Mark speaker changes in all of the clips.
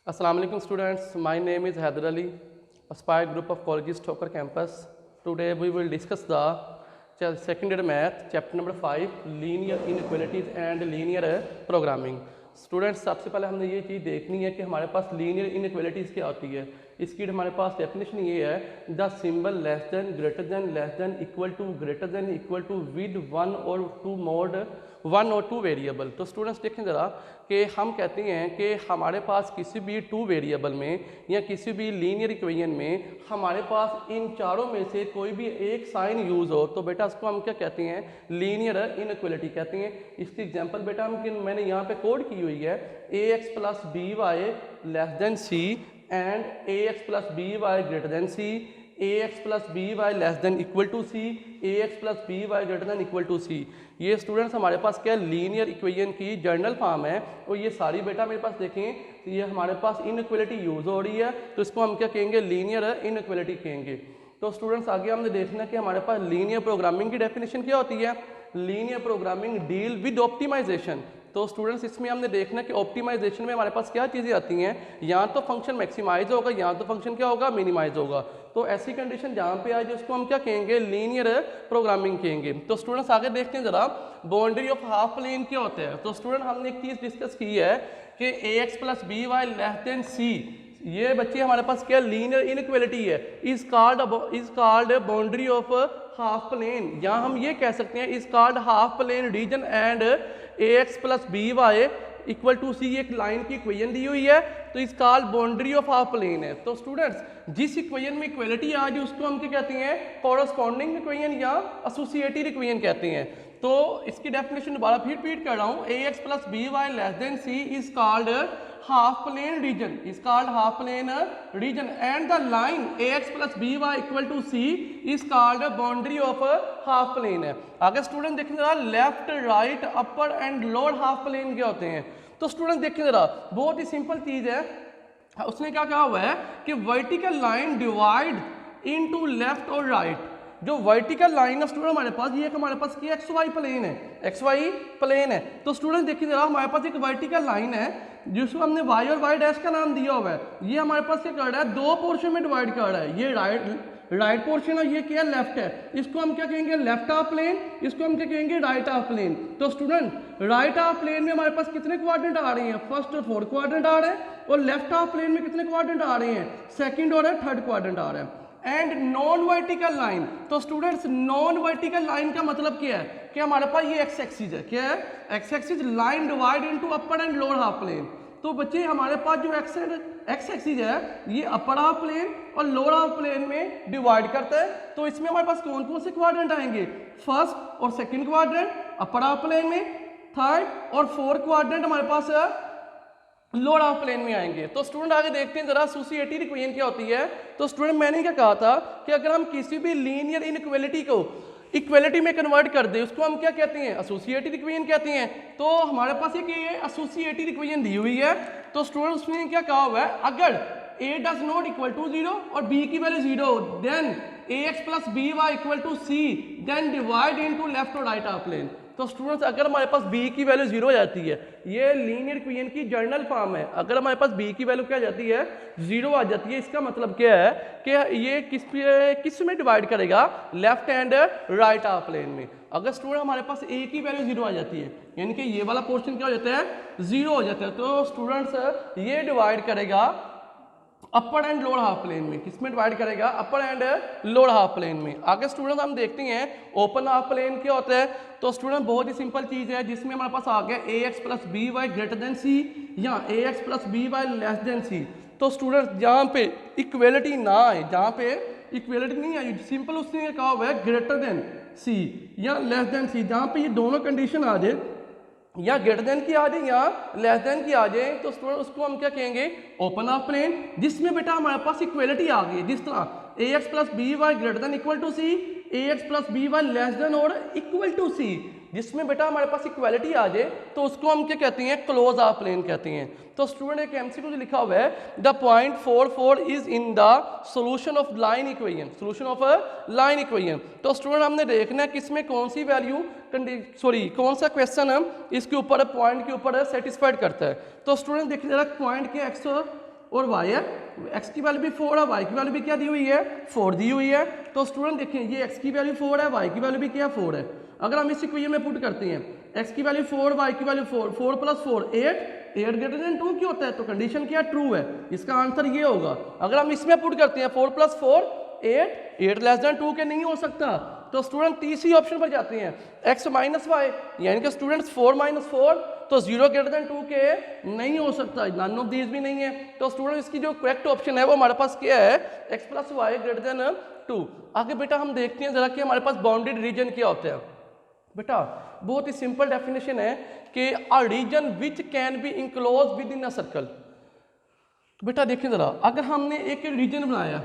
Speaker 1: Assalamu alaikum students, my name is Haider Ali, Aspire Group of Colleges Thoker Campus. Today we will discuss the second year math chapter number 5 linear inequalities and linear programming. Students सबसे पहले हमने ये चीज़ देखनी है कि हमारे पास linear inequalities क्या होती है। इसकी हमारे पास डेफिनेशन ये है the symbol less than greater than equal to with one और टू वेरिएबल। तो स्टूडेंट्स देखें ज़रा कि हम कहते हैं कि हमारे पास किसी भी टू वेरिएबल में या किसी भी लीनियर इक्वेशन में हमारे पास इन चारों में से कोई भी एक साइन यूज़ हो तो बेटा उसको हम क्या कहते हैं, लीनियर इनइक्वालिटी कहते हैं। इसकी एग्जांपल बेटा मैंने यहाँ पे कोड की हुई है ax plus B Y less than C and ax plus B Y greater than C, ax plus B Y less than equal to C, ax plus B Y greater than equal to C. ये students हमारे पास क्या linear equation की general form है और ये सारी बेटा मेरे पास देखें ये हमारे पास इनइक्वालिटी यूज़ हो रही है तो इसको हम क्या कहेंगे, लीनियर इनइक्वालिटी कहेंगे। तो स्टूडेंट्स आगे हमने देखना है कि हमारे पास लीनियर प्रोग्रामिंग की डेफिनेशन क्या होती है। Linear programming deal with optimization. तो स्टूडेंट्स इसमें हमने देखना कि ऑप्टिमाइजेशन में हमारे पास क्या चीज़ें आती हैं, या तो फंक्शन मैक्सिमाइज होगा या तो फंक्शन क्या होगा, मिनिमाइज होगा। तो ऐसी कंडीशन जहाँ पे आए जिसको हम क्या कहेंगे, लीनियर प्रोग्रामिंग कहेंगे। तो स्टूडेंट्स आगे देखते हैं ज़रा बाउंड्री ऑफ हाफ प्लेन क्या होता है। तो स्टूडेंट हमने एक चीज़ डिस्कस की है कि ax plus B Y less than C, ये बच्चे हमारे पास क्या लीनियर इनइक्वालिटी है, is called boundary of half plane. यहाँ हम ये कह सकते हैं is called half plane region and ax plus B Y equal to C, एक लाइन की इक्वेशन दी हुई है तो इस called boundary of half plane है। तो स्टूडेंट्स जिस इक्वेशन में इक्वलिटी आ जाए उसको हम क्या कहते हैं, कॉरस्पॉन्डिंग इक्वेशन या एसोसिएटिव इक्वेशन कहते हैं। तो इसकी डेफिनेशन दोबारा फिर रिपीट कर रहा हूँ, ax plus B Y less than C is called half plane region, is called half plane region and the line ax plus B Y equal to C is called boundary of half plane है। आगे student देखें जरा left right upper and lower half plane क्या होते हैं। तो student देखें जरा बहुत ही सिंपल चीज है, उसने क्या कहा हुआ है कि vertical line divide into left और राइट। जो वर्टिकल लाइन है स्टूडेंट हमारे पास ये हमारे पास की एक्स वाई प्लेन है। तो स्टूडेंट देखिए जरा हमारे पास एक वर्टिकल लाइन है जिसको हमने वाई और वाई डैश का नाम दिया हुआ है। ये हमारे पास क्या कर रहा है, दो पोर्शन में डिवाइड कर रहा है, ये राइट पोर्शन और ये क्या लेफ्ट है। इसको हम क्या कहेंगे, लेफ्ट हाफ प्लेन, इसको हम क्या कहेंगे, राइट हाफ प्लेन। तो स्टूडेंट राइट हाफ प्लेन में हमारे पास कितने क्वाड्रेंट आ रहे हैं, फर्स्ट और फोर्थ क्वाड्रेंट आ रहे हैं, और लेफ्ट हाफ प्लेन में कितने क्वाड्रेंट आ रहे हैं, सेकंड और थर्ड क्वाड्रेंट आ रहे हैं। एंड नॉन वर्टिकल लाइन, तो स्टूडेंट्स नॉन वर्टिकल लाइन का मतलब क्या है कि हमारे पास ये एक्स एक्सिस है, क्या है, X axis line divide into upper and lower half plane. तो बच्चे हमारे पास जो एक्स एक्सिस है ये अपर हाफ प्लेन और लोअर हाफ प्लेन में डिवाइड करता है। तो इसमें हमारे पास कौन कौन से क्वाड्रेंट आएंगे, फर्स्ट और second quadrant upper half plane में, थर्ड और फोर्थ क्वाड्रेंट हमारे पास लोअर हाफ प्लेन में आएंगे। तो स्टूडेंट आगे देखते हैं जरा एसोसिएटिव इक्वेशन क्या होती है। तो स्टूडेंट मैंने क्या कहा था कि अगर हम किसी भी लीनियर इनइक्वालिटी को इक्वालिटी में कन्वर्ट कर दे उसको हम क्या कहते हैं, एसोसिएटिव इक्वेशन कहते हैं। तो हमारे पास एक ये एसोसिएटिव इक्वेशन दी हुई है। तो स्टूडेंट उसमें क्या कहा हुआ है, अगर a does not equal to 0 और b की value 0 then ax plus B Y equal to C then divide into left और राइट हाफ प्लेन। तो स्टूडेंट्स अगर हमारे पास b की वैल्यू 0 हो जाती है, ये लीनियर इक्वेशन की जर्नल फॉर्म है, अगर हमारे पास b की वैल्यू क्या जाती है, 0 आ जाती है, इसका मतलब क्या है कि ये किस में डिवाइड करेगा, left and right half plane में। अगर स्टूडेंट हमारे पास a की वैल्यू 0 आ जाती है यानी कि ये वाला पोर्शन क्या हो जाता है, 0 हो जाता है, तो स्टूडेंट्स ये डिवाइड करेगा अपर एंड लोअर हाफ प्लेन में, किसमें डिवाइड करेगा, अपर एंड लोअर हाफ प्लेन में। आगे स्टूडेंट हम देखते हैं ओपन हाफ प्लेन क्या होता है। तो स्टूडेंट बहुत ही सिंपल चीज है जिसमें हमारे पास आ गया ax plus B Y greater than C या ax plus B Y less than C. तो स्टूडेंट जहाँ पे इक्वेलिटी ना आए, जहाँ पे इक्वेलिटी नहीं आई, सिंपल उसने कहा हुआ है ग्रेटर देन सी या लेस देन सी, जहाँ पे ये दोनों कंडीशन आ जाए, या ग्रेटर देन की आ जाए या लेस देन की आ जाए, तो स्टूडेंट उसको हम क्या कहेंगे, ओपन हाफ प्लेन, जिसमें बेटा हमारे पास इक्वेलिटी आ गई, जिस तरह ax plus B Y greater than equal to C, ax plus B Y less than और इक्वल टू सी, जिसमें बेटा हमारे पास इक्वालिटी आ जाए तो उसको हम क्या कहते हैं, क्लोज हाफ प्लेन कहते हैं। तो स्टूडेंट एक एमसीक्यू जो लिखा हुआ है, the point 44 is in the solution of line equation, solution of a line equation. तो स्टूडेंट हमने देखना है किसमें कौन सी वैल्यू कौन सा क्वेश्चन हम इसके ऊपर पॉइंट के ऊपर सेटिस्फाइड करता है। तो स्टूडेंट देखिए जरा पॉइंट के और वाई है, एक्स की वैल्यू भी 4 है, वाई की वैल्यू भी क्या दी हुई है 4 दी हुई है। तो स्टूडेंट देखें ये एक्स की वैल्यू 4 है, वाई की वैल्यू भी क्या 4 है। अगर हम इस इक्वेशन में पुट करते हैं एक्स की वैल्यू 4, वाई की वैल्यू 4, 4 + 4 8, 8 ग्रेटर देन 2 क्यों होता है, तो कंडीशन क्या ट्रू है, इसका आंसर ये होगा। अगर हम इसमें पुट करते हैं 4 + 4 8, 8 लेस देन 2 के नहीं हो सकता, तो स्टूडेंट तीसरी ऑप्शन पर जाते हैं x - y, यानी कि स्टूडेंट्स 4 - 4 तो 0 ग्रेटर देन 2 के नहीं हो सकता, नन ऑफ दीज भी नहीं है। तो स्टूडेंट इसकी जो करेक्ट ऑप्शन है वो हमारे पास क्या है x + y ग्रेटर देन 2। आगे बेटा हम देखते हैं जरा कि हमारे पास बाउंडेड रीजन क्या होता है। बेटा बहुत ही सिंपल डेफिनेशन है कि a region which can be enclose within a circle. तो बेटा देखिए जरा, अगर हमने एक रीजन बनाया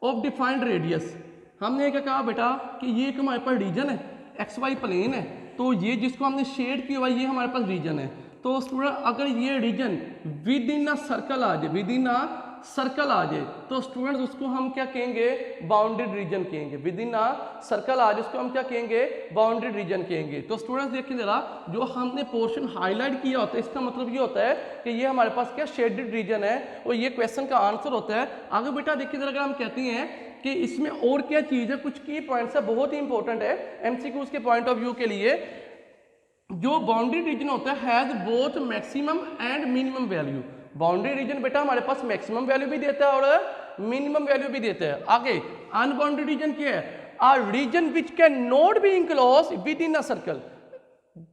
Speaker 1: ऑफ डिफाइंड रेडियस, हमने क्या कहा बेटा कि ये एक हमारे पास रीजन है, एक्स वाई प्लेन है, तो ये जिसको हमने शेड किया हुआ ये हमारे पास रीजन है। तो स्टूडेंट अगर ये region within a circle आ जाए, विद इन अ सर्कल आ जाए, तो स्टूडेंट्स उसको हम क्या कहेंगे बाउंडेड रीजन कहेंगे। विद इन अ सर्कल आ जाए उसको हम क्या कहेंगे बाउंडेड रीजन कहेंगे। तो स्टूडेंट्स देखिए जरा, जो हमने पोर्शन हाईलाइट किया होता है इसका मतलब ये होता है कि ये हमारे पास क्या शेडेड रीजन है और ये क्वेश्चन का आंसर होता है। आगे बेटा देखिए जरा, अगर हम कहते हैं कि इसमें और क्या चीज़ है, कुछ की पॉइंट्स है बहुत ही इंपॉर्टेंट है एमसीक्यूज के पॉइंट ऑफ व्यू के लिए। जो बाउंड्री रीजन होता है has both maximum and minimum value. Boundary region बेटा हमारे पास मैक्सिमम वैल्यू भी देता है और मिनिमम वैल्यू भी देता है। आगे अनबाउंड्री रीजन क्या है, a region which can not be enclose within a circle.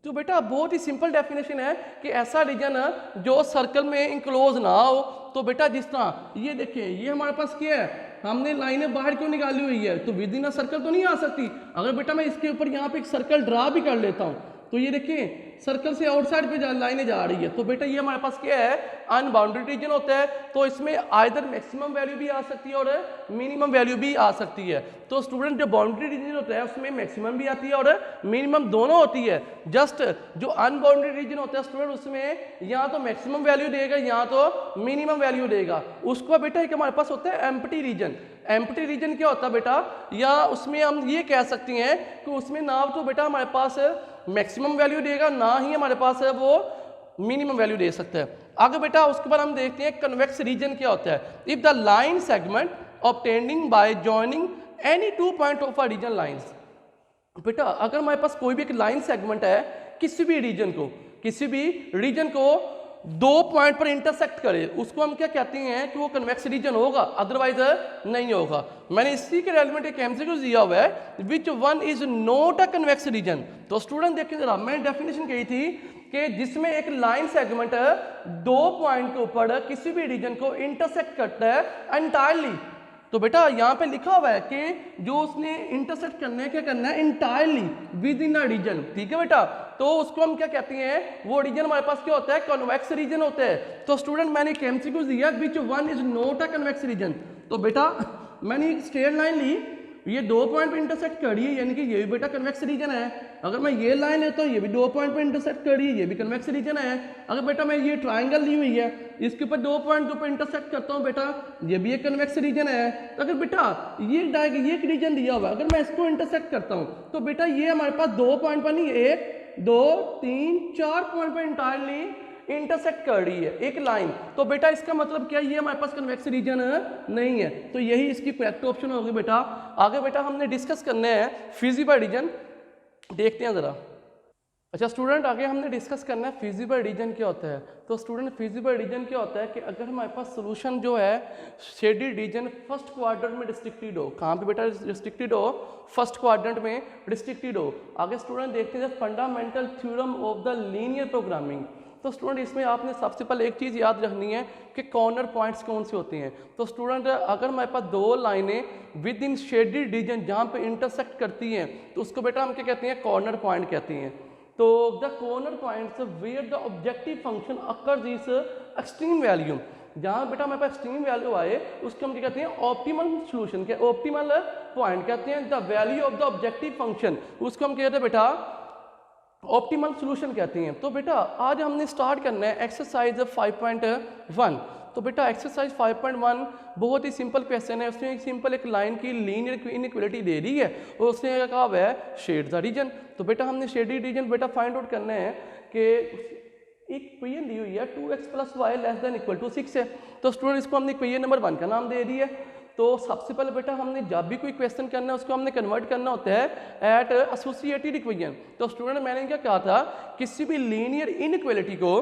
Speaker 1: तो बेटा बहुत ही सिंपल डेफिनेशन है कि ऐसा रीजन जो सर्कल में इंक्लोज ना हो। तो बेटा जिस तरह ये देखिए, ये हमारे पास क्या है, हमने लाइनें बाहर क्यों निकाली हुई है, तो विद इन अ सर्कल तो नहीं आ सकती। अगर बेटा मैं इसके ऊपर यहाँ पे एक सर्कल ड्रा भी कर लेता हूँ, तो ये देखिए सर्कल से आउटसाइड पे लाइनें जा रही है, तो बेटा ये हमारे पास क्या है अनबाउंडेड रीजन होता है। तो इसमें आइदर मैक्सिमम वैल्यू भी आ सकती है और मिनिमम वैल्यू भी आ सकती है। तो स्टूडेंट जो बाउंड्री रीजन होता है उसमें मैक्सिमम भी आती है और मिनिमम दोनों होती है। जस्ट जो अनबाउंडेड रीजन होता है स्टूडेंट उसमें या तो मैक्सिमम वैल्यू देगा या तो मिनिमम वैल्यू देगा। उसको बेटा एक हमारे पास होता है एम्प्टी रीजन। एम्प्टी रीजन क्या होता है बेटा, या उसमें हम ये कह सकते हैं कि उसमें ना तो बेटा हमारे पास मैक्सिमम वैल्यू देगा ना ही हमारे पास है वो मिनिमम वैल्यू दे सकता है। आगे बेटा उसके बाद हम देखते हैं कन्वेक्स रीजन क्या होता है। If the line segment obtaining by joining any 2 point of a region lines. बेटा अगर हमारे पास कोई भी एक लाइन सेगमेंट है किसी भी रीजन को 2 पॉइंट पर इंटरसेक्ट करे, उसको हम क्या कहते हैं कि वो कन्वेक्स रीजन होगा, अदरवाइज नहीं होगा। मैंने इसी के रेलेवेंट एक एमसीक्यू दिया हुआ है which one is not a convex region. तो स्टूडेंट देखिए जरा, मैंने डेफिनेशन कही थी कि जिसमें एक लाइन सेगमेंट 2 पॉइंट के ऊपर किसी भी रीजन को इंटरसेक्ट करता है एंटायरली। तो बेटा यहाँ पे लिखा हुआ है कि जो उसने इंटरसेक्ट करना है क्या करना है entirely within a region, ठीक है बेटा। तो उसको हम क्या कहते हैं, वो रीजन हमारे पास क्या होता है कन्वेक्स रीजन होता है। तो स्टूडेंट मैंने एक एमसीक्यू दिया which one is not a convex region. तो बेटा मैंने एक स्ट्रेट लाइन ली, ये 2 पॉइंट पे इंटरसेक्ट कर रही है, यानी कि ये भी बेटा कन्वेक्स रीजन है। अगर मैं ये लाइन लेता हूँ ये भी 2 पॉइंट पे इंटरसेक्ट कर रही है, ये भी कन्वेक्स रीजन है। अगर बेटा मैं ये ट्राइंगल ली हुई है, इसके ऊपर 2 पॉइंट के ऊपर इंटरसेक्ट करता हूँ बेटा, ये भी एक कन्वेक्स रीजन है। तो अगर बेटा ये एक रीजन दिया हुआ है, अगर मैं इसको इंटरसेक्ट करता हूँ तो बेटा ये हमारे पास 2 पॉइंट पर नहीं, 1 2 3 4 पॉइंट पर इंटायरली इंटरसेक्ट कर रही है एक लाइन। तो बेटा इसका मतलब क्या है, ये हमारे पास कन्वेक्स रीजन नहीं है। तो यही इसकी करेक्ट ऑप्शन होगी बेटा। आगे बेटा हमने डिस्कस करने हैं फिजिबल रीजन, देखते हैं जरा। अच्छा स्टूडेंट, आगे हमने डिस्कस करना है फिजिबल रीजन क्या होता है। तो स्टूडेंट फिजिबल रीजन क्या होता है कि अगर हमारे पास सोल्यूशन जो है शेडेड रीजन फर्स्ट क्वाड्रेंट में रिस्ट्रिक्टेड हो, कहाँ पे बेटा रिस्ट्रिक्टेड हो, फर्स्ट क्वाड्रेंट में रिस्ट्रिक्टेड हो। आगे स्टूडेंट देखते हैं fundamental theorem of the linear programming. तो स्टूडेंट इसमें आपने सबसे पहले एक चीज़ याद रखनी है कि कॉर्नर पॉइंट्स कौन से होते हैं। तो स्टूडेंट अगर हमारे पास 2 लाइनें विद इन शेडेड रीजन जहाँ पे इंटरसेक्ट करती हैं तो उसको बेटा हम क्या कहते हैं कॉर्नर पॉइंट कहते हैं। तो the corner points where the objective function occurs is extreme value, जहाँ बेटा हमारे पास एक्सट्रीम वैल्यू आए उसको हम क्या कहते हैं ऑप्टिमल सोल्यूशन के ऑप्टिमल पॉइंट कहते हैं। The value of the objective function उसको हम कहते हैं बेटा ऑप्टिमल सोल्यूशन कहते हैं। तो बेटा आज हमने स्टार्ट करना है एक्सरसाइज 5.1। तो बेटा एक्सरसाइज 5.1 बहुत ही सिंपल क्वेश्चन है। उसने एक सिंपल एक लाइन की लीनियर इनइक्वालिटी दे दी है और उसने क्या कहा हुआ है शेड द रीजन। तो बेटा हमने शेडेड रीजन बेटा फाइंड आउट करना है कि इक्वेशन दी हुई है 2x plus Y less than equal to 6 है। तो स्टूडेंट इसको हमने इक्वेशन नंबर 1 का नाम दे दिया है। तो सबसे पहले बेटा हमने जब भी कोई क्वेश्चन करना है उसको हमने कन्वर्ट करना होता है एट एसोसिएटेड इक्वेशन। तो स्टूडेंट मैंने क्या कहा था, किसी भी लीनियर इनइक्वालिटी को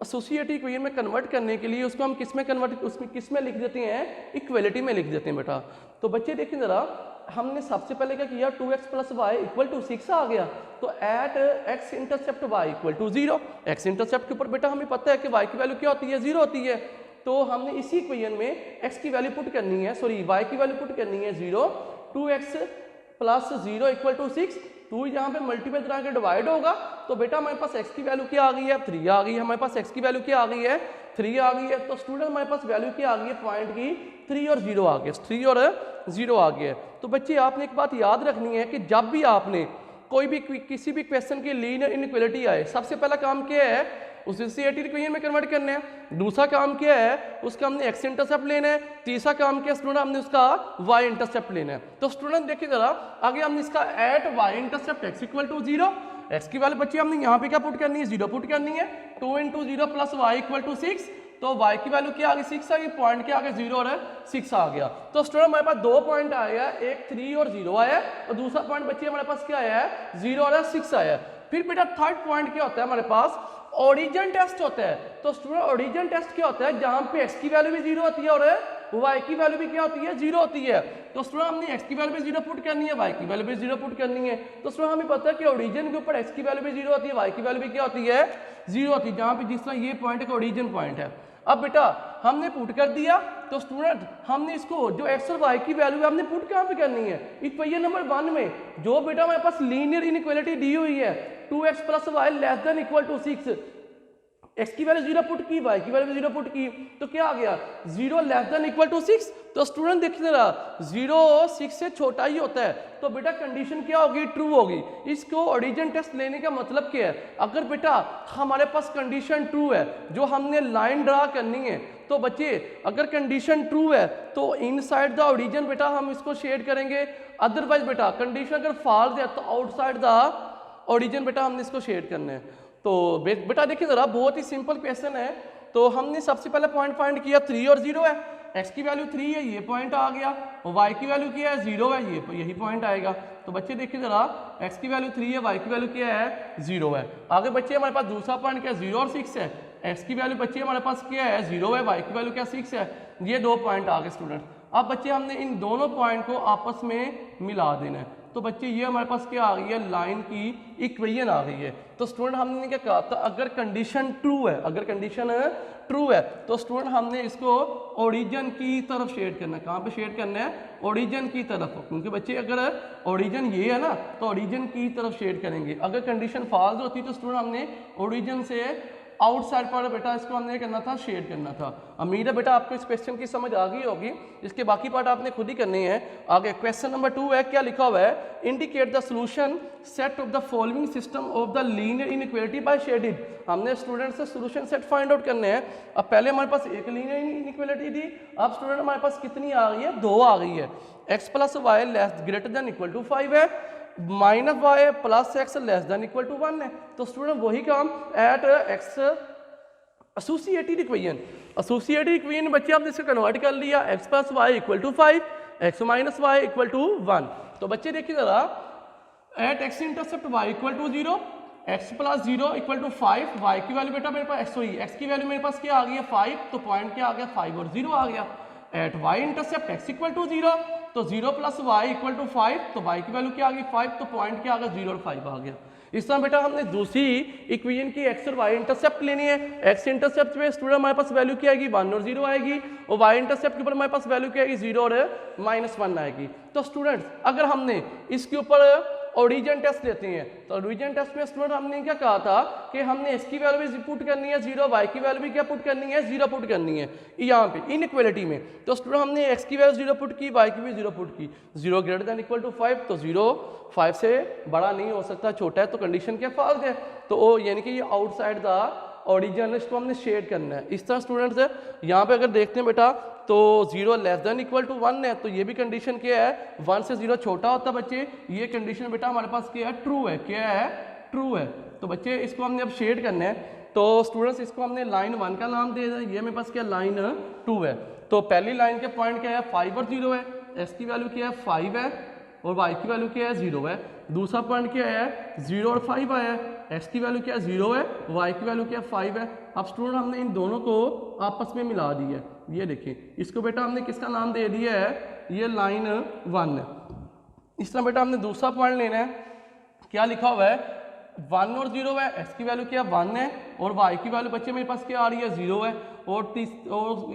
Speaker 1: एसोसिएटेड इक्वेशन में कन्वर्ट करने के लिए उसको हम किस में कन्वर्ट, उसमें किस में लिख देते हैं, इक्वालिटी में लिख देते हैं बेटा। तो बच्चे देखिए ज़रा, हमने सबसे पहले क्या किया, 2x plus Y equal to 6 आ गया। तो at x intercept y equal to 0, x intercept के ऊपर बेटा हमें पता है कि y की वैल्यू क्या होती है, 0 होती है। तो हमने इसी इक्वेशन में x की वैल्यू पुट करनी है, सॉरी y की वैल्यू पुट करनी है 0, 2x प्लस 0 इक्वल टू 6। 2 यहाँ पे मल्टीपल तरह के डिवाइड होगा, तो बेटा हमारे पास x की वैल्यू क्या आ गई है, 3 आ गई है। हमारे पास x की वैल्यू क्या आ गई है, 3 आ गई है। तो स्टूडेंट हमारे पास वैल्यू क्या आ गई है, पॉइंट की 3 और 0 आ गया, 3 और 0 आ गया। तो बच्चे आपने एक बात याद रखनी है कि जब भी आपने कोई भी किसी भी क्वेश्चन की लीनियर इनइक्वालिटी आए, सबसे पहला काम क्या है, उसे एसोसिएटेड इक्वेशन में कन्वर्ट करना है। दूसरा काम क्या है, उसका हमने एक्स इंटरसेप्ट लेना है। तीसरा काम क्या है स्टूडेंट, हमने उसका वाई इंटरसेप्ट लेना है। तो स्टूडेंट देखिए जरा आगे, हमने इसका at Y intercept X equal to 0, X की वैल्यू बच्चे हमने यहाँ पे क्या पुट करनी है, 0 पुट करनी है। 2 into 0 plus Y equal to 6, तो y की वैल्यू क्या आ गई, 6 आ गई, पॉइंट क्या आ गया, 0 और 6 आ गया। तो स्टूडेंट हमारे पास 2 पॉइंट आया, एक 3 और 0 आया, और दूसरा पॉइंट बच्चे हमारे पास क्या आया है, 0 और 6 आया। फिर बेटा थर्ड पॉइंट क्या होता है हमारे पास, ओरिजिन टेस्ट होता है। तो स्टूडेंट ओरिजिन टेस्ट क्या होता है, जहां पे x की वैल्यू भी 0 होती है और y की वैल्यू भी क्या होती है, 0 होती है। तो स्टूडेंट हमने x की वैल्यू भी 0 पुट करनी है, y की वैल्यू भी 0 पुट करनी है। तो स्टूडेंट हमें पता है कि ओरिजिन के ऊपर x की वैल्यू भी 0 होती है, y की वैल्यू भी क्या होती है, 0 होती है, जहां पे जिस तरह ये पॉइंट का ओरिजिन पॉइंट है। अब बेटा हमने पुट कर दिया, तो स्टूडेंट हमने इसको जो x और y की वैल्यू है हमने पुट कहाँ पे करनी है, इक्वेशन नंबर 1 में, जो बेटा हमारे पास लीनियर इनइक्वालिटी दी हुई है 2x plus Y less than equal to 6, x की वैल्यू 0 पुट की, y की वैल्यू 0 पुट की, तो क्या आ गया, 0 लेस देन इक्वल टू 6। तो स्टूडेंट देखिए जरा, 0 6 से छोटा ही होता है, तो बेटा कंडीशन क्या होगी, ट्रू होगी। इसको ओरिजिन टेस्ट लेने का मतलब क्या है, अगर बेटा हमारे पास कंडीशन ट्रू है, जो हमने लाइन ड्रा करनी है, तो बच्चे अगर कंडीशन ट्रू है तो इनसाइड द ओरिजिन बेटा हम इसको शेड करेंगे। अदरवाइज बेटा कंडीशन अगर फॉल्स है तो आउटसाइड द ओरिजिन बेटा हमने इसको शेड करना है। तो बेटा देखिए जरा, बहुत ही सिंपल क्वेश्चन है। तो हमने सबसे पहले पॉइंट फाइंड किया, 3 और 0 है, x की वैल्यू 3 है, ये पॉइंट आ गया, और y की वैल्यू क्या है, 0 है, ये यही पॉइंट आएगा। तो बच्चे देखिए जरा, x की वैल्यू 3 है, y की वैल्यू क्या है, 0 है। आगे बच्चे हमारे पास दूसरा पॉइंट क्या है, 0 और 6 है, x की वैल्यू बच्चे हमारे पास क्या है, 0 है, y की वैल्यू क्या 6 है, ये 2 पॉइंट आ गए स्टूडेंट। अब बच्चे हमने इन दोनों पॉइंट को आपस में मिला देना है। तो बच्चे ये हमारे पास क्या आ गई है, लाइन की इक्वेशन आ गई है। तो स्टूडेंट हमने क्या कहा था, अगर कंडीशन ट्रू है, अगर कंडीशन ट्रू है तो स्टूडेंट हमने इसको ओरिजिन की तरफ शेड करना है। कहाँ पे शेड करना है, ओरिजिन की तरफ, क्योंकि बच्चे अगर ओरिजिन ये है ना तो ओरिजिन की तरफ शेड करेंगे। अगर कंडीशन फॉल्स होती तो स्टूडेंट हमने ओरिजिन से आउटसाइड पर बेटा इसको हमने करना था, शेड करना था। उम्मीद है बेटा आपको इस क्वेश्चन की समझ आ गई होगी, इसके बाकी पार्ट आपने खुद ही करने हैं। आगे क्वेश्चन नंबर 2 है, क्या लिखा हुआ है, indicate the solution set of the following system of the linear inequality by shaded. हमने स्टूडेंट से सॉल्यूशन सेट फाइंड आउट करने हैं। अब पहले हमारे पास एक लीनियर इनइक्वालिटी थी, अब स्टूडेंट हमारे पास कितनी आ गई है, 2 आ गई है। x plus Y less greater than equal to 5 है, minus Y plus X less than equal to 1 है। तो स्टूडेंट वही काम at X associated equation, associated equation बच्चे आपने इसको कन्वर्ट कर लिया, x plus Y equal to 5, x minus Y equal to 1। तो बच्चे देखिए जरा, at x intercept y equal to 0, x plus 0 equal to 5, y की वैल्यू बेटा मेरे पास, सॉरी x की वैल्यू मेरे पास क्या आ गई है, 5, तो पॉइंट क्या आ गया, 5 और 0 आ गया। At y intercept x equal to 0, तो 0 प्लस वाई इक्वल टू 5, तो y की वैल्यू क्या आ गई, 5, तो पॉइंट क्या आ गया, 0 और 5 आ गया। इस तरह बेटा हमने दूसरी इक्वेशन की x और y इंटरसेप्ट लेनी है। x इंटरसेप्ट में स्टूडेंट हमारे पास वैल्यू क्या आएगी, 1 और 0 आएगी, और y इंटरसेप्ट के ऊपर हमारे पास वैल्यू क्या आएगी, 0 और -1 आएगी। तो स्टूडेंट्स अगर हमने इसके ऊपर ओरिजिन टेस्ट लेते हैं, तो ओरिजिन टेस्ट में स्टूडेंट हमने क्या कहा था कि हमने x की वैल्यू भी पुट करनी है 0, y की वैल्यू भी क्या पुट करनी है, 0 पुट करनी है यहाँ पे इनइक्वालिटी में। तो स्टूडेंट हमने x की वैल्यू 0 पुट की, y की भी 0 पुट की, 0 ग्रेटर देन इक्वल टू 5, तो 0 5 से बड़ा नहीं हो सकता, छोटा है, तो कंडीशन क्या फॉल्स है, तो यानी कि ये आउटसाइड द ओरिजिन, इसको हमने शेड करना है। इस तरह स्टूडेंट्स यहाँ पे अगर देखते हैं बेटा, तो 0 लेस देन इक्वल टू 1 है, तो ये भी कंडीशन क्या है, 1 से 0 छोटा होता है बच्चे, ये कंडीशन बेटा हमारे पास क्या है, ट्रू है, क्या है, ट्रू है। तो बच्चे इसको हमने अब शेड करना है। तो स्टूडेंट्स इसको हमने लाइन 1 का नाम दे दिया, ये मेरे पास क्या लाइन 2 है। तो पहली लाइन के पॉइंट क्या है 5 और 0 है, एस की वैल्यू क्या है 5 है और वाई की वैल्यू क्या है 0 है। दूसरा पॉइंट क्या है 0 और 5 आया है, एक्स की वैल्यू क्या है 0 है, वाई की वैल्यू क्या है 5 है। अब स्टूडेंट हमने इन दोनों को आपस में मिला दी है, ये देखिए इसको बेटा हमने किसका नाम दे दिया है, ये लाइन 1 है। इस तरह बेटा हमने दूसरा पॉइंट लेना है, क्या लिखा हुआ है 1 और 0 है, एक्स की वैल्यू क्या 1 है और वाई की वैल्यू बच्चे मेरे पास क्या आ रही है 0 है। और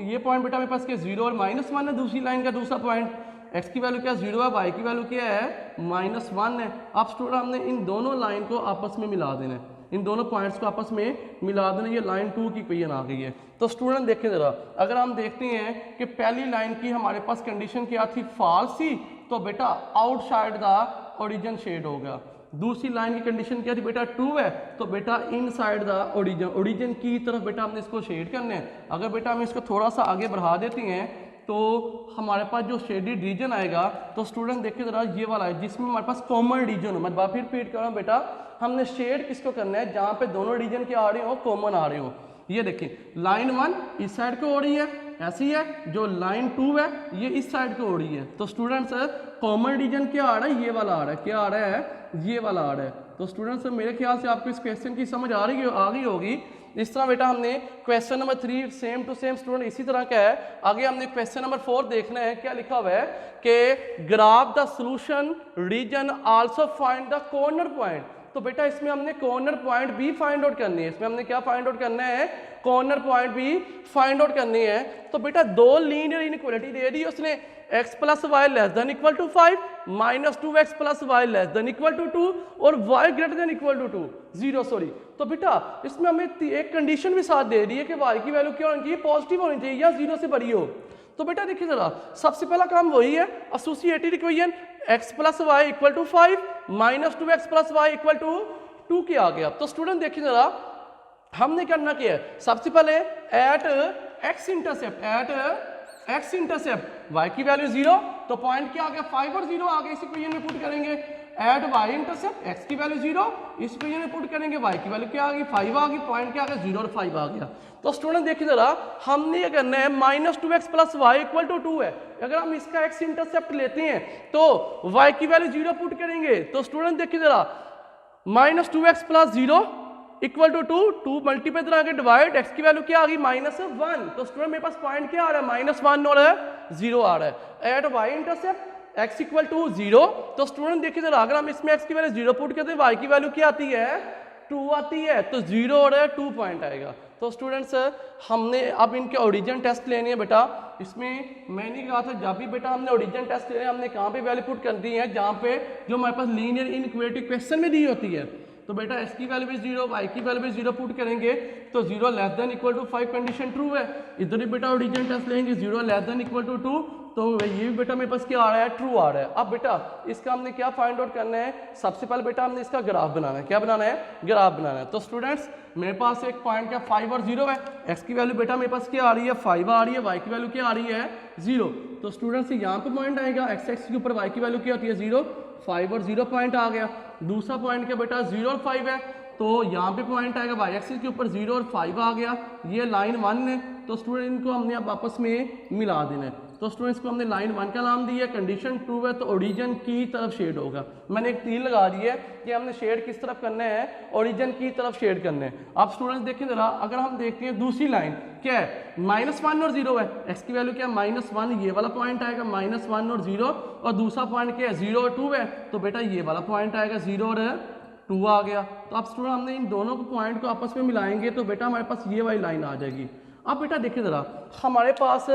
Speaker 1: ये पॉइंट बेटा मेरे पास क्या 0 और -1 है, दूसरी लाइन का दूसरा पॉइंट, एक्स की वैल्यू क्या 0 है, वाई की वैल्यू क्या है -1 है। अब स्टूडेंट हमने इन दोनों लाइन को आपस में मिला देना है, इन दोनों पॉइंट्स को आपस में मिला देना, ये लाइन 2 की इक्वेशन आ गई है। तो स्टूडेंट देखें ज़रा, अगर हम देखते हैं कि पहली लाइन की हमारे पास कंडीशन क्या थी फॉल्स थी, तो बेटा आउटसाइड द ओरिजिन शेड होगा। दूसरी लाइन की कंडीशन क्या थी बेटा 2 है, तो बेटा इनसाइड द ओरिजिन, ओरिजिन की तरफ बेटा हमने इसको शेड करना है। अगर बेटा हम इसको थोड़ा सा आगे बढ़ा देते हैं तो हमारे पास जो शेडेड रीजन आएगा, तो स्टूडेंट देखिए ज़रा ये वाला है जिसमें हमारे पास कॉमन रीजन हो। मैं बार फिर रिपीट कर रहा हूँ बेटा, हमने शेड किसको करना है जहाँ पे दोनों रीजन के आ रहे हो कॉमन आ रहे हो। ये देखिए लाइन 1 इस साइड को हो रही है, ऐसी है, जो लाइन 2 है ये इस साइड को हो रही है। तो स्टूडेंट्स कॉमन रीजन क्या आ रहा है, ये वाला आ रहा है, क्या आ रहा है ये वाला आ रहा है। तो स्टूडेंट्स मेरे ख्याल से आपको इस क्वेश्चन की समझ आ गई होगी। इस तरह बेटा हमने question number 3 same to same student इसी तरह का है। आगे हमने क्वेश्चन नंबर 4 देखना है, क्या लिखा हुआ है कि graph the solution region also find the corner point. तो बेटा इसमें हमने कॉर्नर पॉइंट भी फाइंड आउट करनी है, इसमें हमने क्या फाइंड आउट करना है कॉर्नर पॉइंट भी फाइंड आउट करनी है। तो बेटा दो लीनियर इनइक्वालिटी दे दी उसने, x plus Y less than equal to 5 minus 2x plus Y less than equal to 2 और y greater than equal to 2 0 sorry. तो बेटा इसमें हमें एक कंडीशन भी साथ दे दी है कि y की वैल्यू क्या होनी चाहिए पॉजिटिव होनी चाहिए या 0 से बड़ी हो। तो बेटा देखिए जरा, सबसे पहला काम वही है associated equation x plus Y equal to 5 minus 2x plus Y equal to 2 के आ गया। तो स्टूडेंट देखिए जरा, हमने करना क्या है, सबसे पहले एट x इंटरसेप्ट y की वैल्यू 0, तो पॉइंट क्या आ गया 5 और 0 आ गया, इस इक्वेशन में पुट करेंगे। एट y इंटरसेप्ट x की वैल्यू 0, इस इक्वेशन में पुट करेंगे, y की वैल्यू क्या आ गई 5 आ गई, पॉइंट क्या आ गया 0 और 5 आ गया। तो स्टूडेंट देखिए जरा, हमने ये करना है minus 2x plus Y equal to 2 है। अगर हम इसका x इंटरसेप्ट लेते हैं तो y की वैल्यू 0 पुट करेंगे, तो स्टूडेंट देखिए जरा minus 2x plus 0 equal to 2 multiply तरह के डिवाइड, x की वैल्यू क्या आ गई -1। तो स्टूडेंट मेरे पास पॉइंट क्या आ रहा है -1 और 0 आ रहा है। At y intercept x equal to 0, तो स्टूडेंट देखिए जरा, अगर हम इसमें x की वैल्यू 0 पुट करते हैं y की वैल्यू क्या आती है 2 आती है, तो 0 और 2 पॉइंट आएगा। तो स्टूडेंट्स हमने अब इनके ओरिजिन टेस्ट लेने हैं बेटा। इसमें मैंने कहा था जब भी बेटा हमने ओरिजिन टेस्ट लेने हमने कहाँ पे वैल्यू पुट कर दी है, जहाँ पे जो हमारे पास लीनियर इनइक्वालिटी क्वेश्चन में दी होती है। तो बेटा x की वैल्यू भी 0 y की वैल्यू भी 0 पुट करेंगे, तो 0 less than equal to 5 condition true है। इधर भी बेटा ओरिजिन टेस्ट लेंगे 0 लेस देन इक्वल टू 2, तो ये भी बेटा मेरे पास क्या आ रहा है ट्रू आ रहा है। अब बेटा इसका हमने क्या फाइंड आउट करना है, सबसे पहले बेटा हमने इसका ग्राफ बनाना है। क्या बनाना है, ग्राफ बनाना है। तो स्टूडेंट्स मेरे पास एक पॉइंट क्या 5 और 0 है, x की वैल्यू बेटा मेरे पास क्या आ रही है 5 आ रही है, y की वैल्यू क्या आ रही है 0। तो स्टूडेंट्स यहाँ पे पॉइंट आएगा, x एक्सिस के ऊपर y की वैल्यू क्या होती है 0, 5 और 0 पॉइंट आ गया। दूसरा पॉइंट क्या बेटा 0 और 5 है, तो यहाँ पे पॉइंट आएगा y एक्सिस के ऊपर 0 और 5 आ गया, ये लाइन 1 है। तो स्टूडेंट इनको हमने अब आपस में मिला देना है। तो स्टूडेंट्स को हमने लाइन 1 का नाम दिया, कंडीशन ट्रू है तो ओरिजिन की तरफ शेड होगा। मैंने एक तीर लगा दी है कि हमने शेड किस तरफ करना है, ओरिजिन की तरफ शेड करना है। अब स्टूडेंट्स देखिए जरा, अगर हम देखते हैं दूसरी लाइन क्या है -1 और 0 है, x की वैल्यू क्या है -1, ये वाला पॉइंट आएगा -1 और 0, और दूसरा पॉइंट क्या है 0 और 2 है, तो बेटा ये वाला पॉइंट आएगा 0 और 2 आ गया। तो अब स्टूडेंट हमने इन दोनों को पॉइंट को आपस में मिलाएंगे तो बेटा हमारे पास ये वाली लाइन आ जाएगी। अब बेटा देखिए जरा, हमारे पास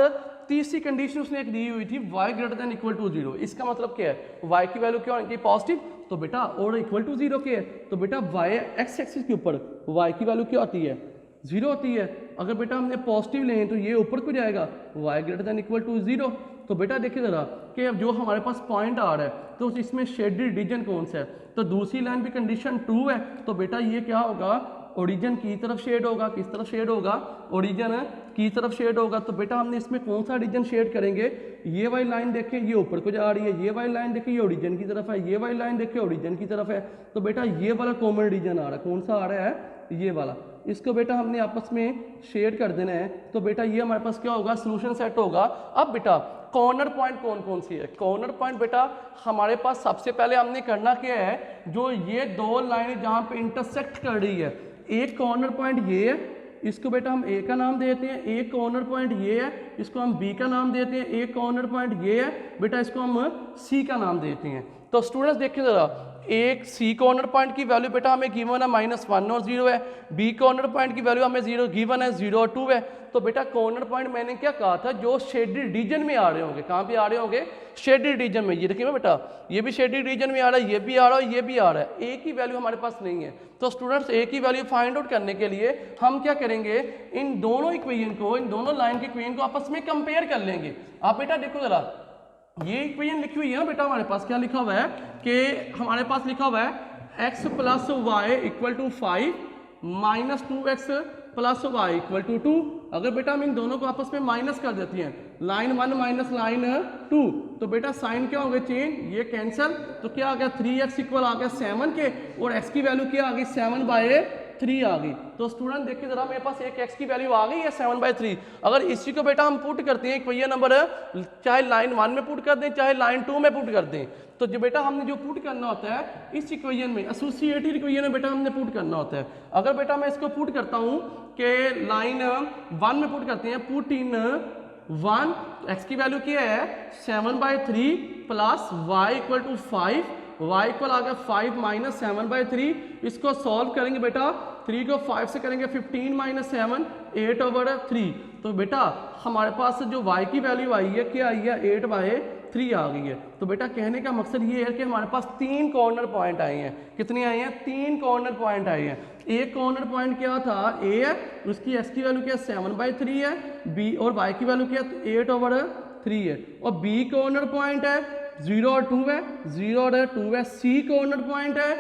Speaker 1: तीसरी कंडीशन उसने एक दी हुई थी y greater than equal to 0। इसका मतलब क्या है, y की वैल्यू क्या होनी चाहिए पॉजिटिव, तो बेटा और इक्वल टू 0 के है, तो बेटा y x एक्सिस के ऊपर y की वैल्यू क्या होती है 0 होती है। अगर बेटा हमने पॉजिटिव लें तो ये ऊपर को जाएगा y greater than equal to 0। तो बेटा देखिए जरा कि अब जो हमारे पास पॉइंट आ रहा है तो इसमें शेडेड रीजन कौन सा है, तो दूसरी लाइन भी कंडीशन ट्रू है, तो बेटा ये क्या होगा ओरिजिन की तरफ शेड होगा। किस तरफ शेड होगा, ओरिजिन की तरफ शेड होगा। तो बेटा हमने इसमें कौन सा रीजन शेड करेंगे, ये वाली लाइन देखें ये ऊपर को जा रही है, ये वाली लाइन देखिए ये ओरिजिन की तरफ है, ये वाली लाइन देखिए ओरिजिन की तरफ है, तो बेटा ये वाला कॉमन रीजन आ रहा है, कौन सा आ रहा है ये वाला। इसको बेटा हमने आपस में शेड कर देना है, तो बेटा ये हमारे पास क्या होगा, सोल्यूशन सेट होगा। अब बेटा कॉर्नर पॉइंट कौन कौन सी है? कॉर्नर पॉइंट बेटा हमारे पास सबसे पहले हमने करना क्या है, जो ये दो लाइनें जहाँ पे इंटरसेक्ट कर रही है, एक कॉर्नर पॉइंट ये है, इसको बेटा हम ए का नाम देते हैं, एक कॉर्नर पॉइंट ये है, इसको हम बी का नाम देते हैं, एक कॉर्नर पॉइंट ये है बेटा, इसको हम सी का नाम देते हैं। तो स्टूडेंट्स देखिए ज़रा, एक सी कॉर्नर पॉइंट की वैल्यू बेटा हमें गिवन है -1 और 0 है, बी कॉर्नर पॉइंट की वैल्यू हमें 0 गिवन है 0 और 2 है। तो बेटा कॉर्नर पॉइंट मैंने क्या कहा था, जो शेडेड रीजन में आ रहे होंगे, कहाँ पे आ रहे होंगे, शेडेड रीजन में। ये देखिए बेटा, ये भी शेडेड रीजन में आ रहा है, ये भी आ रहा है, ये भी आ रहा है, एक ही वैल्यू हमारे पास नहीं है। तो स्टूडेंट्स एक ही वैल्यू फाइंड आउट करने के लिए हम क्या करेंगे, इन दोनों इक्वेशन को, इन दोनों लाइन के इक्वेशन को आपस में कंपेयर कर लेंगे। आप बेटा देखो जरा, ये इक्वेशन लिखी हुई है ना बेटा, हमारे पास क्या लिखा हुआ है कि हमारे पास लिखा हुआ है x + y = 5 -2x + y = 2। अगर बेटा हम इन दोनों को आपस में माइनस कर देती हैं, लाइन 1 माइनस लाइन 2, तो बेटा साइन क्या हो गया, चेंज, ये कैंसिल, तो क्या आ गया 3x इक्वल आ गया 7 के, और x की वैल्यू क्या आ गई 7/3 आ गई। तो स्टूडेंट देखिए जरा, मेरे पास एक x की वैल्यू आ गई है 7/3। अगर इसी को बेटा हम पुट करते हैं इक्वेशन नंबर, चाहे लाइन 1 में पुट कर दें चाहे लाइन 2 में पुट कर दें, तो जो बेटा हमने जो पुट करना होता है इस इक्वेशन में, एसोसिएटेड इक्वेशन में बेटा हमने पुट करना होता है। अगर बेटा मैं इसको पुट करता हूँ कि लाइन 1 में पुट करते हैं, पुट इन 1, x की वैल्यू क्या है 7/3 प्लस y = 5, y इक्वल आ गया 5 - 7/3। इसको सॉल्व करेंगे बेटा, 3 को 5 से करेंगे 15 - 7 8/3। तो बेटा हमारे पास जो y की वैल्यू आई है क्या आई है 8/3 आ गई है। तो बेटा कहने का मकसद ये है कि हमारे पास 3 कॉर्नर पॉइंट आए हैं। कितने आए हैं, 3 कॉर्नर पॉइंट आए हैं। एक कॉर्नर पॉइंट क्या था, a है, उसकी x की वैल्यू क्या 7/3 है, b और y की वैल्यू क्या 8/3 है, और b कॉर्नर पॉइंट है 0 और 2 है, 0 और 2 है। सी कॉर्नर पॉइंट है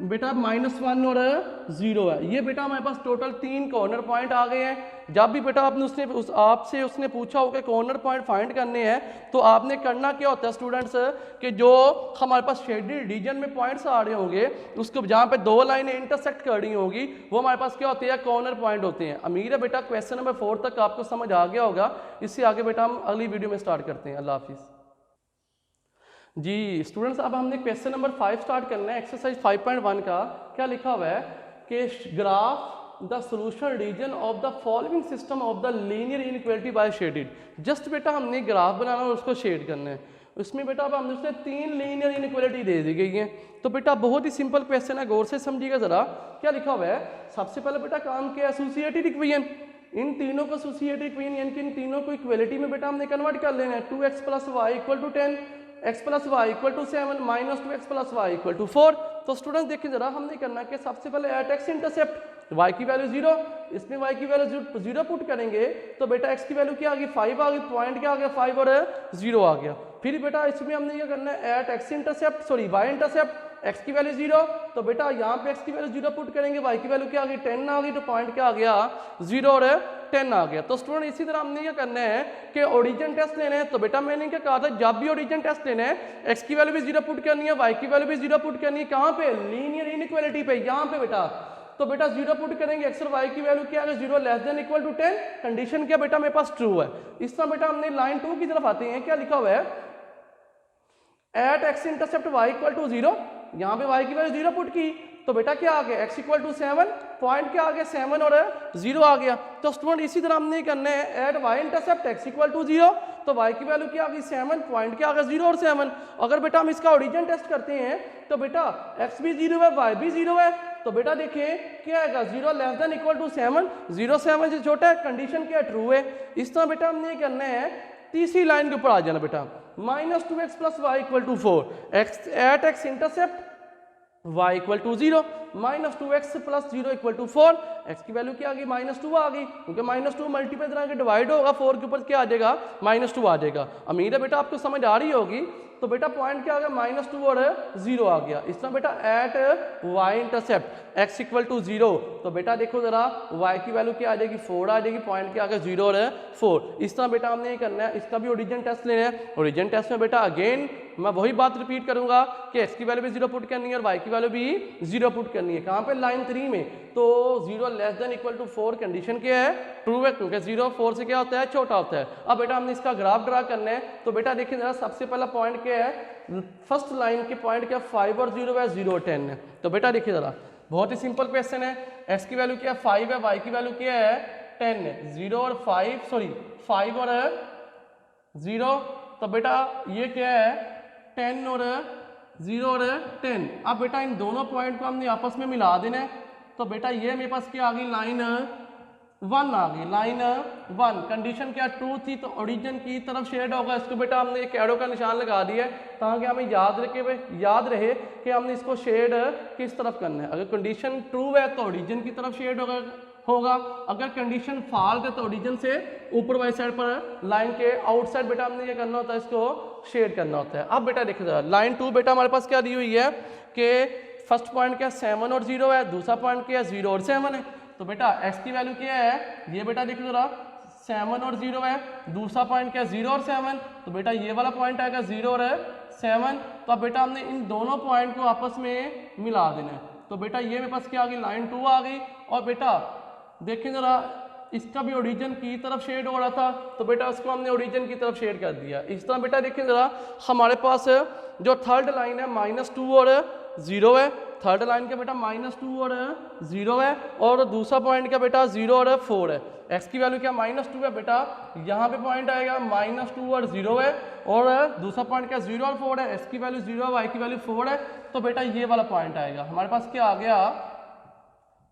Speaker 1: बेटा -1 और 0 है। ये बेटा हमारे पास टोटल 3 कॉर्नर पॉइंट आ गए हैं। जब भी बेटा आपने आपसे उसने पूछा हो कि कॉर्नर पॉइंट फाइंड करने हैं, तो आपने करना क्या होता है स्टूडेंट्स, कि जो हमारे पास शेडेड रीजन में पॉइंट्स आ रहे होंगे, उसको जहाँ पे 2 लाइनें इंटरसेक्ट कर रही होगी, वो हमारे पास क्या होते हैं, कॉर्नर पॉइंट होते हैं। उम्मीद है बेटा क्वेश्चन नंबर 4 तक आपको समझ आ गया होगा। इससे आगे बेटा हम अगली वीडियो में स्टार्ट करते हैं। अल्लाह हाफिज़। जी स्टूडेंट्स, अब हमने क्वेश्चन नंबर 5 स्टार्ट करना है। एक्सरसाइज 5.1 का क्या लिखा हुआ है कि graph the solution region of the following system of the linear inequality by shaded. Just बेटा हमने ग्राफ बनाना और उसको शेड करना है। उसमें बेटा अब हमने उसने 3 लीनियर इनइक्वालिटी दे दी गई है। तो बेटा बहुत ही सिंपल क्वेश्चन है, गौर से समझिएगा ज़रा। क्या लिखा हुआ है, सबसे पहले बेटा काम किया एसोसिएटेड इक्वेशन, इन तीनों को एसोसिएटेड इक्वेशन यानी कि इन तीनों को इक्वलिटी में बेटा हमने कन्वर्ट कर लेना है। 2x + y = 10, x + y = 7 -2x + y = 4। तो स्टूडेंट्स देखिए जरा, हमने करना है कि सबसे पहले एट x इंटरसेप्ट y की वैल्यू 0, इसमें y की वैल्यू 0 पुट करेंगे, तो बेटा x की वैल्यू क्या आ गई 5 आ गई, पॉइंट क्या आ गया 5 और 0 आ गया। फिर बेटा इसमें हमने क्या करना है, at x intercept y intercept x की वैल्यू 0, तो बेटा यहाँ पे x की वैल्यू 0 पुट करेंगे, y की वैल्यू क्या आ गई 10 आ गई, तो पॉइंट क्या आ गया 0 और 10 आ गया। तो स्टूडेंट इसी तरह हमने क्या करना है कि ओरिजिन टेस्ट लेना है। तो बेटा मैंने क्या कहा था, जब भी ओरिजिन टेस्ट लेना है x की वैल्यू भी 0 पुट करनी है, y की वैल्यू भी 0 पुट करनी है। कहाँ पे, लीनियर इनइक्वालिटी पे, यहाँ पे बेटा। तो बेटा 0 पुट करेंगे, x और y की वैल्यू क्या है 0 < 10, कंडीशन क्या बेटा मेरे पास ट्रू है। इस तरह बेटा हमने लाइन 2 की तरफ आते हैं। क्या लिखा हुआ है, एट x इंटरसेप्ट y = 0, यहाँ पे y की वैल्यू 0 पुट की, तो बेटा क्या आ गया x = 7, पॉइंट क्या आ गया 7 और 0 आ गया। तो स्टूडेंट इसी तरह हमने करना है, एट y इंटरसेप्ट x = 0, तो y की वैल्यू क्या आ गई 7, पॉइंट क्या आ गया 0 और 7। अगर बेटा हम इसका ओरिजिन टेस्ट करते हैं, तो बेटा x भी 0 है, y भी 0 है, तो बेटा देखिए क्या आएगा 0 < 7, 0 7 से छोटा है, कंडीशन क्या ट्रू है। इस तरह बेटा हमने करना है, तीसरी लाइन के ऊपर आ जाना बेटा, -2x + y = 4, at x intercept y = 0, -2x + 0 = 4, x की वैल्यू क्या आ गई -2 आ गई, क्योंकि -2 मल्टीप्लाई तरह के डिवाइड होगा, 4 के ऊपर क्या आ जाएगा -2 आ जाएगा। उम्मीद है बेटा आपको समझ आ रही होगी। तो बेटा पॉइंट क्या आ गया -2 और 0 आ गया। इस तरह बेटा at Y intercept x equal to 0, तो बेटा देखो जरा y की वैल्यू क्या आ जाएगी 4 आ जाएगी, पॉइंट क्या आ गया 0 और 4। इस तरह बेटा हमने ये करना है, इसका भी ओरिजिन टेस्ट लेना है। ओरिजिन टेस्ट में बेटा अगेन मैं वही बात रिपीट करूंगा कि x की वैल्यू भी 0 पुट करनी है और y की वैल्यू भी 0 पुट करनी है। कहाँ पे लाइन 3 में, तो 0 less than equal to 4 condition क्या है ट्रू है, क्योंकि 0 4 से क्या होता है छोटा होता है। अब बेटा हमने इसका ग्राफ ड्रा करना है, तो बेटा देखिए जरा सबसे पहला पॉइंट क्या है, फर्स्ट लाइन के पॉइंट क्या 5 और 0 है, 0 और 10 है। तो बेटा देखिए जरा बहुत ही सिंपल क्वेश्चन है, x की वैल्यू क्या है 5 है, y की वैल्यू क्या है 10 है, 0 और 5 सॉरी 5 और 0, तो बेटा ये क्या है 10 और 0 और 10। अब बेटा इन दोनों पॉइंट को हमने आपस में मिला देना है, तो बेटा ये मेरे पास क्या आ गई लाइन 1 आ गई, लाइन 1। कंडीशन क्या ट्रू थी, तो ओरिजिन की तरफ शेड होगा। इसको बेटा हमने एक एरो का निशान लगा दिया है ताकि हमें याद रहे कि हमने इसको शेड किस तरफ करना है। अगर कंडीशन ट्रू है तो ओरिजिन की तरफ शेड होगा, अगर कंडीशन फॉल्स है तो ओरिजिन से ऊपर वाली साइड पर लाइन के आउटसाइड बेटा हमने ये करना होता है, इसको शेड करना होता है। अब बेटा देखिए लाइन 2 बेटा हमारे पास क्या दी हुई है कि फर्स्ट पॉइंट क्या 7 और 0 है, दूसरा पॉइंट क्या है 0 और 7 है। तो बेटा x की वैल्यू क्या है, ये बेटा देखो जरा 7 और 0 है, दूसरा पॉइंट क्या है 0 और 7, तो बेटा ये वाला पॉइंट आएगा 0 और 7। तो अब बेटा हमने इन दोनों पॉइंट को आपस में मिला देना है, तो बेटा ये मेरे पास क्या आ गई लाइन 2 आ गई। और बेटा देखिए जरा इसका भी ओरिजिन की तरफ शेड हो रहा था, तो बेटा उसको हमने ओरिजिन की तरफ शेड कर दिया। इस तरह बेटा देखिए जरा हमारे पास जो थर्ड लाइन है -2 और 0 है, थर्ड लाइन का बेटा -2 और 0 है, और दूसरा पॉइंट क्या बेटा 0 और 4 है। x की वैल्यू क्या -2 है, बेटा यहाँ पे पॉइंट आएगा -2 और 0 है, और दूसरा पॉइंट क्या 0 और 4 है, x की वैल्यू 0 है, y की वैल्यू 4 है, तो बेटा ये वाला पॉइंट आएगा हमारे पास क्या आ गया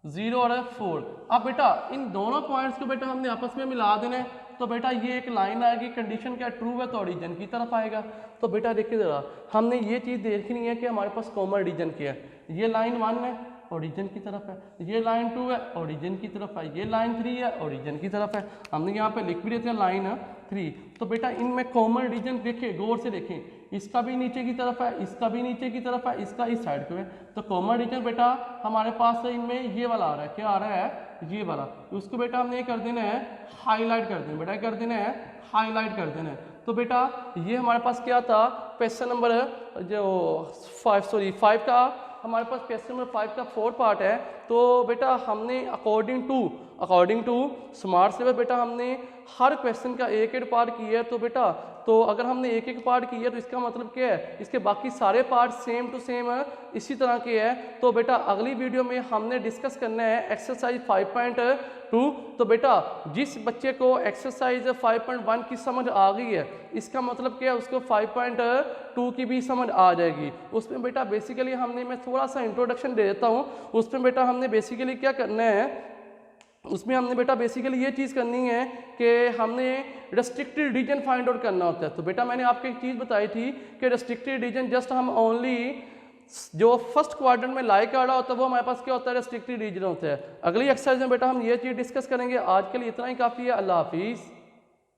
Speaker 1: 0 और 4। अब बेटा इन दोनों पॉइंट्स को बेटा हमने आपस में मिला देना है, तो बेटा ये एक लाइन आएगी, कंडीशन क्या ट्रू है तो ओरिजिन की तरफ आएगा। तो बेटा देखिए जरा हमने ये चीज़ देखनी है कि हमारे पास कॉमन ओरिजिन क्या है, ये लाइन 1 है ओरिजिन की तरफ है, ये लाइन 2 है ओरिजिन की तरफ है, ये लाइन 3 है ओरिजिन की तरफ है। हमने यहाँ पे लिख भी देते हैं लाइन 3। तो बेटा इनमें कॉमन ओरिजिन देखें, गौर से देखें, इसका भी नीचे की तरफ है, इसका भी नीचे की तरफ है, इसका इस साइड पे है। तो कॉमन ओरिजिन बेटा हमारे पास इनमें ये वाला आ रहा है, क्या आ रहा है ये वाला, उसको बेटा हमने ये कर देना है हाईलाइट कर देना, बेटा कर देना है हाईलाइट कर देना है। तो बेटा ये हमारे पास क्या था क्वेश्चन नंबर जो 5 का हमारे पास क्वेश्चन नंबर 5 का 4 पार्ट है। तो बेटा हमने अकॉर्डिंग टू स्मार्ट सिलेबस बेटा हमने हर क्वेश्चन का एक पार्ट किया है। तो बेटा तो अगर हमने एक पार्ट किया तो इसका मतलब क्या है, इसके बाकी सारे पार्ट सेम टू सेम इसी तरह के हैं। तो बेटा अगली वीडियो में हमने डिस्कस करना है एक्सरसाइज 5.2। तो बेटा जिस बच्चे को एक्सरसाइज 5.1 की समझ आ गई है, इसका मतलब क्या है उसको 5.2 की भी समझ आ जाएगी। उसमें बेटा बेसिकली मैं थोड़ा सा इंट्रोडक्शन दे देता हूँ। उसमें बेटा हमने बेसिकली क्या करना है, उसमें हमने बेटा बेसिकली ये चीज़ करनी है कि हमने रेस्ट्रिक्टेड रीजन फाइंड आउट करना होता है। तो बेटा मैंने आपको एक चीज़ बताई थी कि रेस्ट्रिक्टेड रीजन जस्ट हम ओनली जो फर्स्ट क्वाड्रेंट में लाई कर रहा होता है वो हमारे पास क्या होता है रेस्ट्रिक्टेड रीजन होता है। अगली एक्सरसाइज में बेटा हम ये चीज़ डिस्कस करेंगे। आज के लिए इतना ही काफ़ी है। अल्लाह हाफिज़।